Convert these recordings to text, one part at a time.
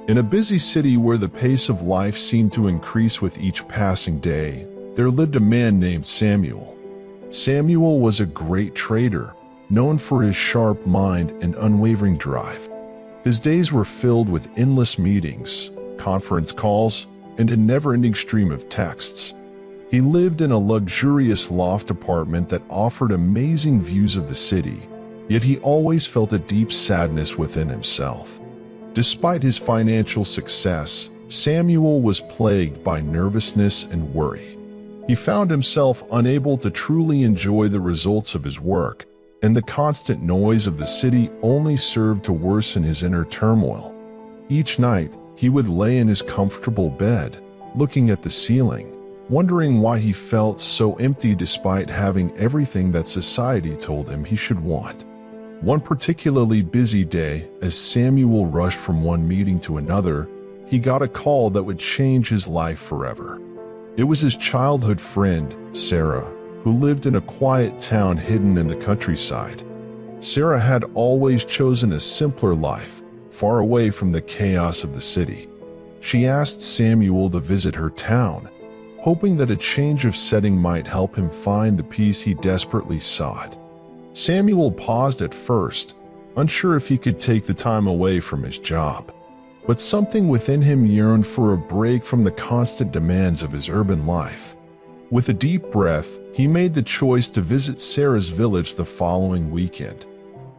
In a busy city where the pace of life seemed to increase with each passing day, there lived a man named Samuel. Samuel was a great trader, known for his sharp mind and unwavering drive. His days were filled with endless meetings, conference calls, and a never-ending stream of texts. He lived in a luxurious loft apartment that offered amazing views of the city, yet he always felt a deep sadness within himself. Despite his financial success, Samuel was plagued by nervousness and worry. He found himself unable to truly enjoy the results of his work, and the constant noise of the city only served to worsen his inner turmoil. Each night, he would lay in his comfortable bed, looking at the ceiling, wondering why he felt so empty despite having everything that society told him he should want. One particularly busy day, as Samuel rushed from one meeting to another, he got a call that would change his life forever. It was his childhood friend, Sarah, who lived in a quiet town hidden in the countryside. Sarah had always chosen a simpler life, far away from the chaos of the city. She asked Samuel to visit her town, hoping that a change of setting might help him find the peace he desperately sought. Samuel paused at first, unsure if he could take the time away from his job. But something within him yearned for a break from the constant demands of his urban life. With a deep breath, he made the choice to visit Sarah's village the following weekend.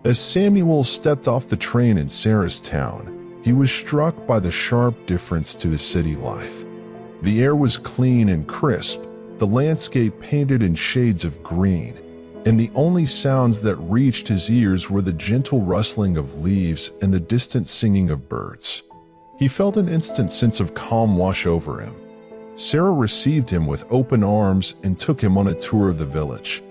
As Samuel stepped off the train in Sarah's town, he was struck by the sharp difference to his city life. The air was clean and crisp, the landscape painted in shades of green, and the only sounds that reached his ears were the gentle rustling of leaves and the distant singing of birds. He felt an instant sense of calm wash over him. Sarah received him with open arms and took him on a tour of the village.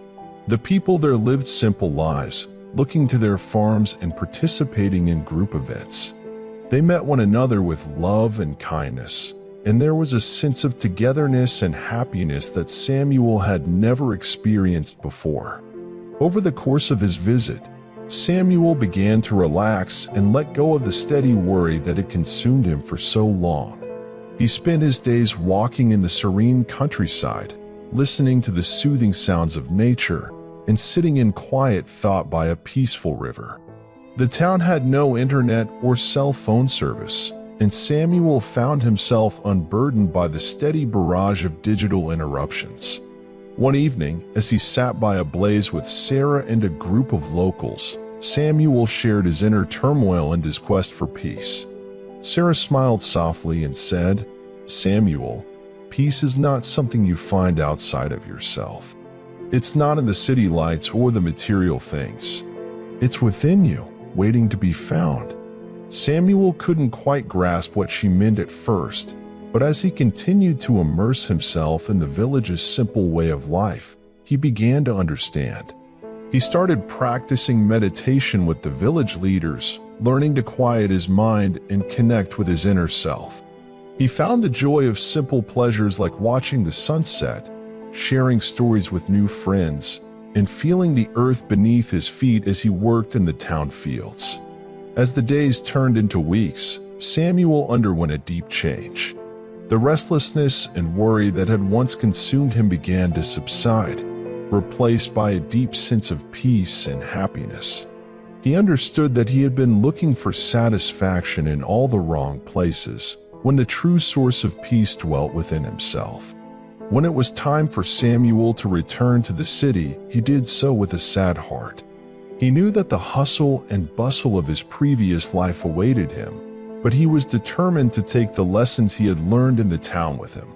The people there lived simple lives, looking to their farms and participating in group events. They met one another with love and kindness, and there was a sense of togetherness and happiness that Samuel had never experienced before. Over the course of his visit, Samuel began to relax and let go of the steady worry that had consumed him for so long. He spent his days walking in the serene countryside, listening to the soothing sounds of nature, and sitting in quiet thought by a peaceful river. The town had no internet or cell phone service, and Samuel found himself unburdened by the steady barrage of digital interruptions. One evening, as he sat by a blaze with Sarah and a group of locals, Samuel shared his inner turmoil and his quest for peace. Sarah smiled softly and said, "Samuel, peace is not something you find outside of yourself. It's not in the city lights or the material things. It's within you, waiting to be found." Samuel couldn't quite grasp what she meant at first, but as he continued to immerse himself in the village's simple way of life, he began to understand. He started practicing meditation with the village leaders, learning to quiet his mind and connect with his inner self. He found the joy of simple pleasures like watching the sunset, sharing stories with new friends, and feeling the earth beneath his feet as he worked in the town fields. As the days turned into weeks, Samuel underwent a deep change. The restlessness and worry that had once consumed him began to subside, replaced by a deep sense of peace and happiness. He understood that he had been looking for satisfaction in all the wrong places, when the true source of peace dwelt within himself. When it was time for Samuel to return to the city, he did so with a sad heart. He knew that the hustle and bustle of his previous life awaited him, but he was determined to take the lessons he had learned in the town with him.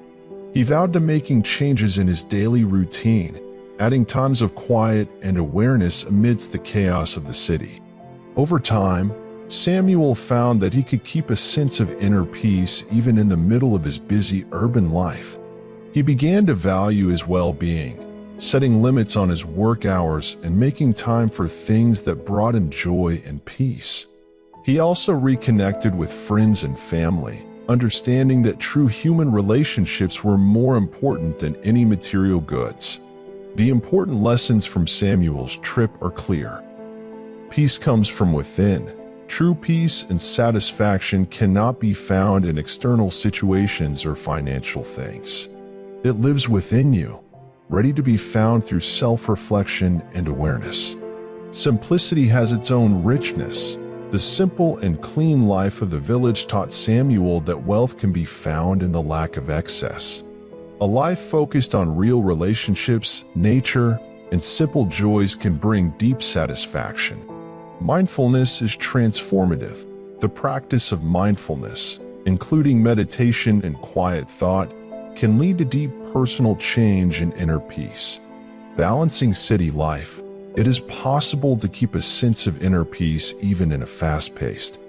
He vowed to making changes in his daily routine, adding times of quiet and awareness amidst the chaos of the city. Over time, Samuel found that he could keep a sense of inner peace even in the middle of his busy urban life. He began to value his well-being, setting limits on his work hours and making time for things that brought him joy and peace. He also reconnected with friends and family, understanding that true human relationships were more important than any material goods. The important lessons from Samuel's trip are clear. Peace comes from within, True peace and satisfaction cannot be found in external situations or financial things. It lives within you, ready to be found through self-reflection and awareness. Simplicity has its own richness. The simple and clean life of the village taught Samuel that wealth can be found in the lack of excess. A life focused on real relationships, nature, and simple joys can bring deep satisfaction. Mindfulness is transformative. The practice of mindfulness, including meditation and quiet thought, can lead to deep personal change and inner peace. Balancing city life, it is possible to keep a sense of inner peace even in a fast-paced,